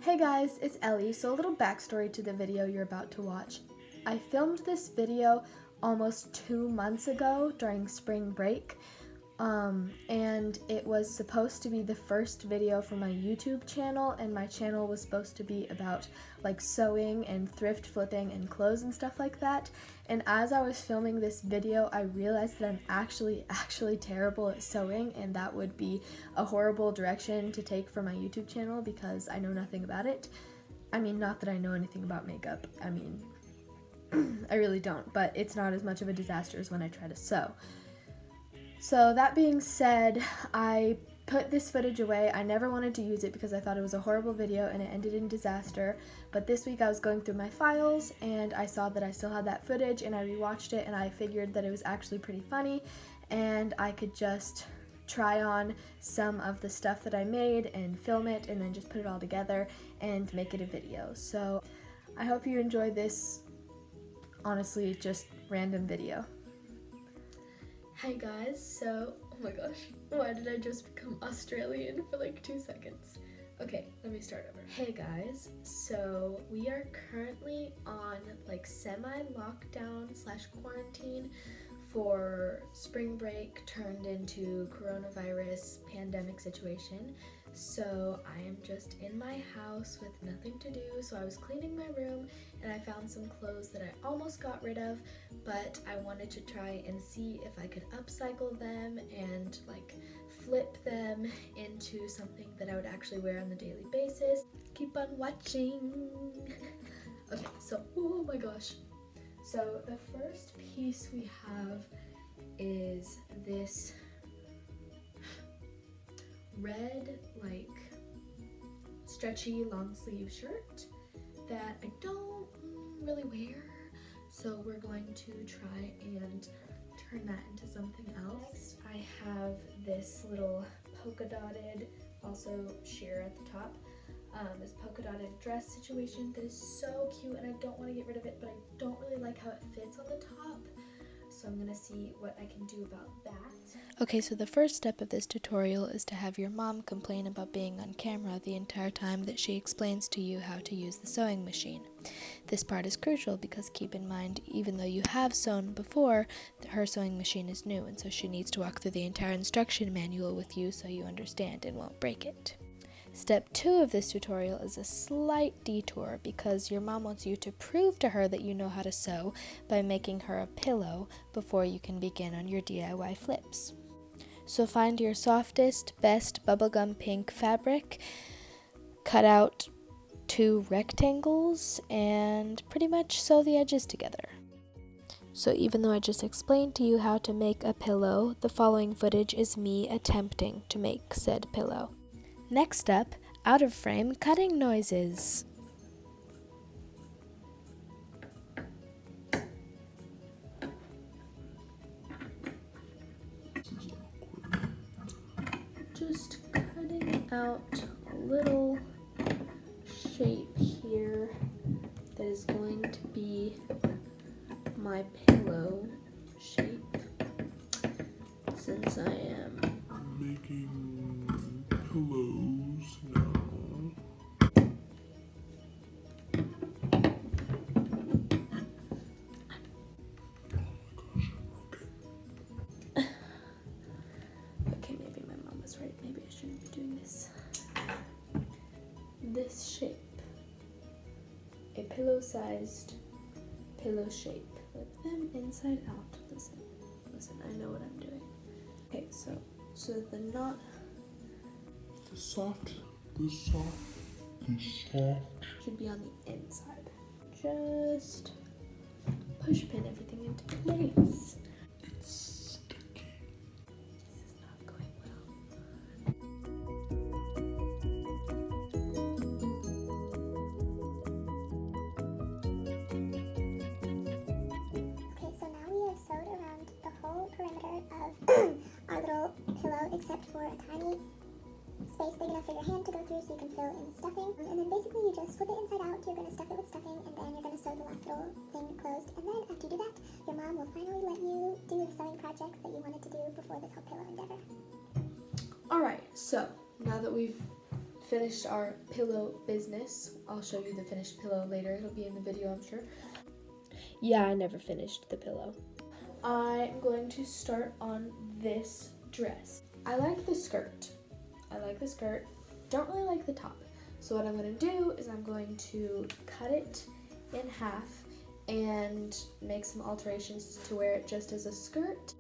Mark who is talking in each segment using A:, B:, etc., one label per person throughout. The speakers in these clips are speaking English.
A: Hey guys, it's Ellie. So a little backstory to the video you're about to watch. I filmed this video almost 2 months ago during spring break, and it was supposed to be the first video for my YouTube channel, and my channel was supposed to be about like sewing and thrift flipping and clothes and stuff like that. And as I was filming this video, I realized that I'm actually terrible at sewing, and that would be a horrible direction to take for my YouTube channel because I know nothing about it. I mean, not that I know anything about makeup. I mean, I really don't, but it's not as much of a disaster as when I try to sew. So that being said, I put this footage away. I never wanted to use it because I thought it was a horrible video and it ended in disaster. But this week I was going through my files and I saw that I still had that footage, and I rewatched it and I figured that it was actually pretty funny and I could just try on some of the stuff that I made and film it and then just put it all together and make it a video. So I hope you enjoy this, honestly, just random video. Hey guys, so, oh my gosh, why did I just become Australian for like 2 seconds? Okay, let me start over. Hey guys, so we are currently on like semi-lockdown / quarantine for spring break turned into coronavirus pandemic situation. So I am just in my house with nothing to do, so I was cleaning my room and I found some clothes that I almost got rid of, but I wanted to try and see if I could upcycle them and like flip them into something that I would actually wear on the daily basis. Keep on watching. Okay, so, oh my gosh. So the first piece we have is this red, like, stretchy long sleeve shirt that I don't really wear. So we're going to try and turn that into something else. I have this little polka dotted, also sheer at the top, this polka dotted dress situation that is so cute, and I don't want to get rid of it, but I don't really like how it fits on the top. So I'm gonna see what I can do about that.
B: Okay, so the first step of this tutorial is to have your mom complain about being on camera the entire time that she explains to you how to use the sewing machine. This part is crucial because keep in mind, even though you have sewn before, her sewing machine is new, and so she needs to walk through the entire instruction manual with you so you understand and won't break it. Step 2 of this tutorial is a slight detour because your mom wants you to prove to her that you know how to sew by making her a pillow before you can begin on your DIY flips. So find your softest, best bubblegum pink fabric, cut out 2 rectangles, and pretty much sew the edges together. So even though I just explained to you how to make a pillow, the following footage is me attempting to make said pillow. Next up, out of frame cutting noises.
A: Just cutting out a little shape here that is going to be my pillow shape, since I am
C: making pillows now.
A: okay, maybe my mom was right. Maybe I shouldn't be doing this shape. A pillow-sized pillow shape. Flip them inside out. Listen, I know what I'm doing. Okay, so the knot
C: The soft
A: should be on the inside. Just push pin everything into place.
C: it's sticky.
A: This is not going well.
D: Okay, so now we have sewed around the whole perimeter of our little pillow, except for a tiny space big enough for your hand to go through so you can fill in the stuffing. And then basically you just flip it inside out, you're going to stuff it with stuffing, and then you're going to sew the last little thing closed. And then after you do that, your mom will finally let you do the sewing projects that you wanted to do before this whole pillow endeavor.
A: Alright, so now that we've finished our pillow business. I'll show you the finished pillow later. It'll be in the video, I'm sure. Yeah, I never finished the pillow. I'm going to start on this dress. I like the skirt. Don't really like the top. So what I'm going to do is I'm going to cut it in half and make some alterations to wear it just as a skirt.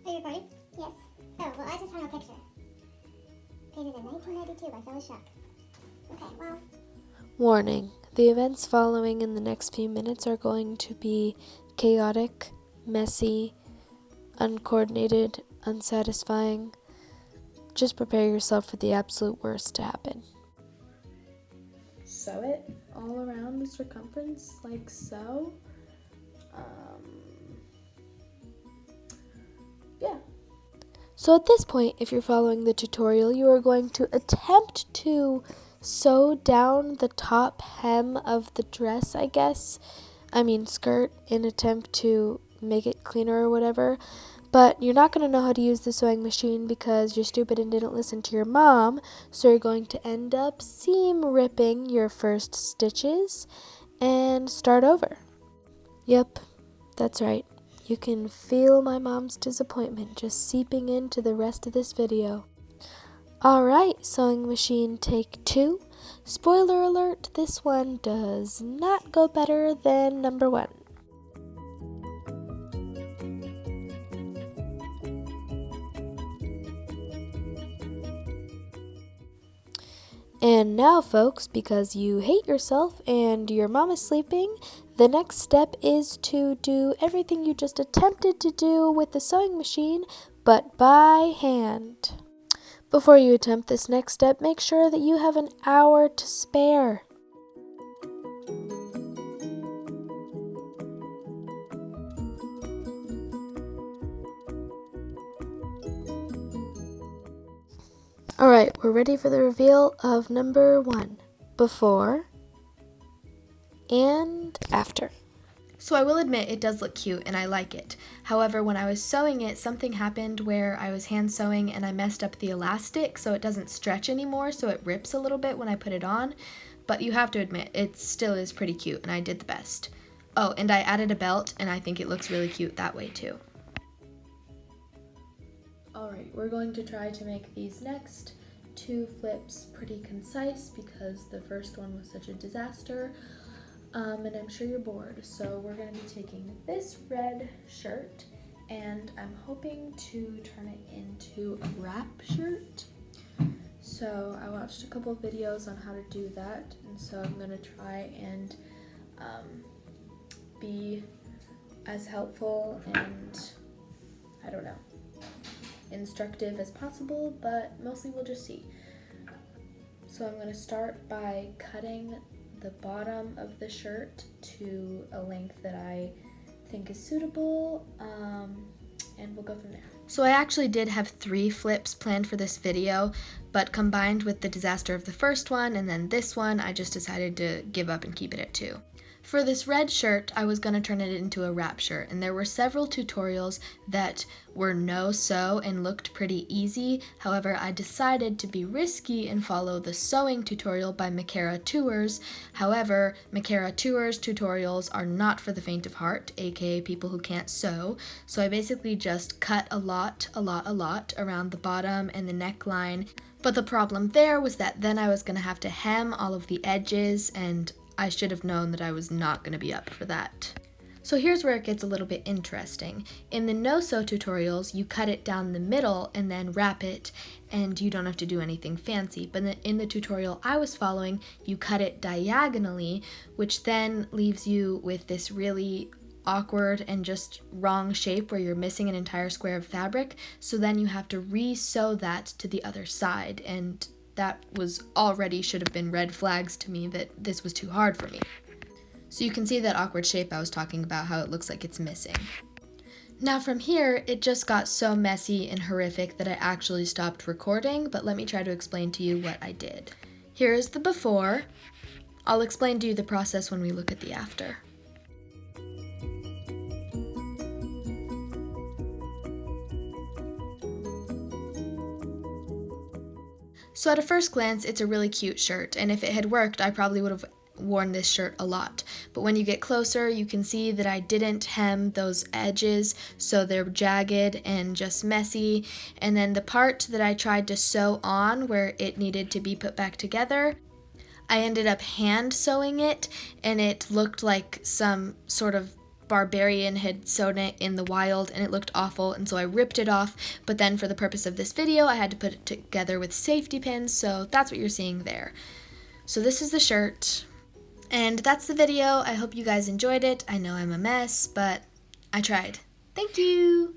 D: Are you recording? Yes. Oh, well, I just found a picture. Painted in 1992 by Phyllis Shuck. Okay, well.
B: Warning: the events following in the next few minutes are going to be chaotic, messy, uncoordinated, unsatisfying. Just prepare yourself for the absolute worst to happen.
A: Sew it all around the circumference like so. Yeah.
B: So at this point, if you're following the tutorial, you are going to attempt to sew down the top hem of the dress, skirt, in attempt to make it cleaner or whatever. But you're not going to know how to use the sewing machine because you're stupid and didn't listen to your mom, so you're going to end up seam ripping your first stitches and start over. Yep, that's right. You can feel my mom's disappointment just seeping into the rest of this video. Alright, sewing machine take 2. Spoiler alert, this one does not go better than number 1. And now, folks, because you hate yourself and your mom is sleeping, the next step is to do everything you just attempted to do with the sewing machine, but by hand. Before you attempt this next step, make sure that you have an hour to spare. Alright, we're ready for the reveal of number 1. Before and after.
A: So I will admit it does look cute and I like it. However, when I was sewing it, something happened where I was hand sewing and I messed up the elastic so it doesn't stretch anymore, so it rips a little bit when I put it on. But you have to admit, it still is pretty cute and I did the best. Oh, and I added a belt and I think it looks really cute that way too. Alright, we're going to try to make these next 2 flips pretty concise because the first one was such a disaster. And I'm sure you're bored, so we're going to be taking this red shirt and I'm hoping to turn it into a wrap shirt. So I watched a couple of videos on how to do that, and so I'm going to try and be as helpful and, I don't know, instructive as possible, but mostly we'll just see. So I'm going to start by cutting the bottom of the shirt to a length that I think is suitable, and we'll go from there. So I actually did have 3 flips planned for this video, but combined with the disaster of the first one and then this one, I just decided to give up and keep it at 2. For this red shirt, I was going to turn it into a wrap shirt, and there were several tutorials that were no-sew and looked pretty easy. However, I decided to be risky and follow the sewing tutorial by Makara Tours. However, Makara Tours tutorials are not for the faint of heart, aka people who can't sew. So I basically just cut a lot around the bottom and the neckline. But the problem there was that then I was going to have to hem all of the edges, and I should have known that I was not going to be up for that. So here's where it gets a little bit interesting. In the no-sew tutorials, you cut it down the middle and then wrap it, and you don't have to do anything fancy. But in the tutorial I was following, you cut it diagonally, which then leaves you with this really awkward and just wrong shape where you're missing an entire square of fabric. So then you have to re-sew that to the other side, and that was already should have been red flags to me that this was too hard for me.
B: So you can see that awkward shape I was talking about, how it looks like it's missing. Now from here, it just got so messy and horrific that I actually stopped recording, but let me try to explain to you what I did. Here is the before. I'll explain to you the process when we look at the after. So at a first glance, it's a really cute shirt, and if it had worked, I probably would have worn this shirt a lot. But when you get closer, you can see that I didn't hem those edges, so they're jagged and just messy. And then the part that I tried to sew on where it needed to be put back together, I ended up hand sewing it, and it looked like some sort of barbarian had sewn it in the wild, and it looked awful, and so I ripped it off. But then for the purpose of this video, I had to put it together with safety pins, so that's what you're seeing there. So this is the shirt, and that's the video. I hope you guys enjoyed it. I know I'm a mess, but I tried. Thank you!